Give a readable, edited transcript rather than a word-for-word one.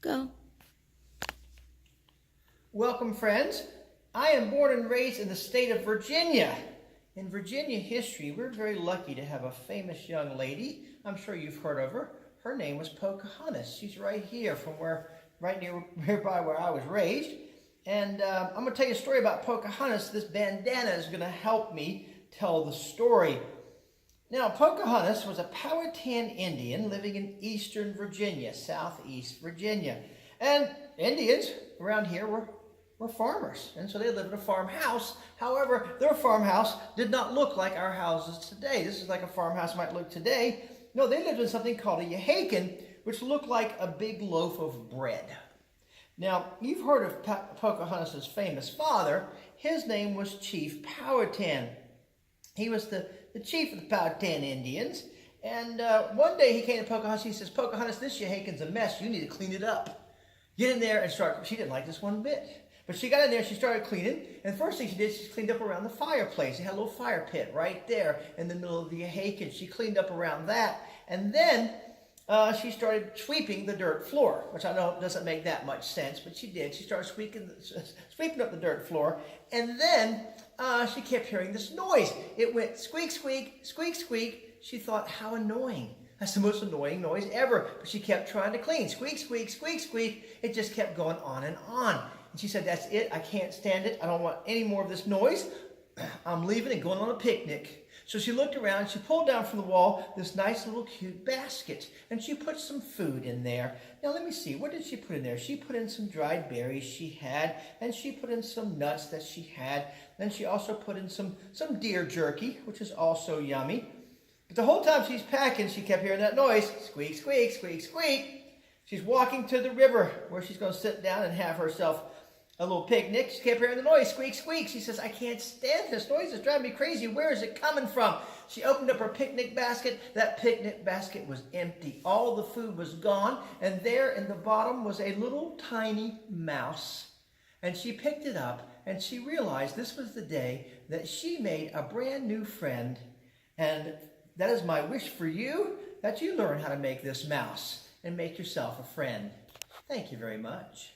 Go. Welcome, friends. I am born and raised in the state of Virginia. In Virginia history, we're very lucky to have a famous young lady. I'm sure you've heard of her. Her name was Pocahontas. She's right here from nearby where I was raised. And I'm going to tell you a story about Pocahontas. This bandana is going to help me tell the story. Now, Pocahontas was a Powhatan Indian living in eastern Virginia, southeast Virginia. And Indians around here were farmers, and so they lived in a farmhouse. However, their farmhouse did not look like our houses today. This is like a farmhouse might look today. No, they lived in something called a yahakin, which looked like a big loaf of bread. Now, you've heard of Pocahontas' famous father. His name was Chief Powhatan. He was the chief of the Powhatan Indians. And one day he came to Pocahontas. He says, "Pocahontas, this yahakin's a mess. You need to clean it up. Get in there and start." She didn't like this one bit. But she got in there, she started cleaning, and the first thing she did, she cleaned up around the fireplace. They had a little fire pit right there in the middle of the yahakin. She cleaned up around that, and then she started sweeping the dirt floor, which I know doesn't make that much sense, but she did. She started sweeping up the dirt floor, and then she kept hearing this noise. It went squeak, squeak, squeak, squeak. She thought, how annoying. That's the most annoying noise ever. But she kept trying to clean. Squeak, squeak, squeak, squeak. It just kept going on and on. And she said, "That's it. I can't stand it. I don't want any more of this noise. I'm leaving and going on a picnic." So she looked around. She pulled down from the wall this nice little cute basket. And she put some food in there. Now let me see. What did she put in there? She put in some dried berries she had. And she put in some nuts that she had. Then she also put in some deer jerky, which is also yummy. But the whole time she's packing, she kept hearing that noise. Squeak, squeak, squeak, squeak. She's walking to the river where she's going to sit down and have herself a little picnic. She kept hearing the noise. Squeak, squeak. She says, "I can't stand this noise. It's driving me crazy. Where is it coming from?" She opened up her picnic basket. That picnic basket was empty. All the food was gone. And there in the bottom was a little tiny mouse. And she picked it up and she realized this was the day that she made a brand new friend. And that is my wish for you, that you learn how to make this mouse and make yourself a friend. Thank you very much.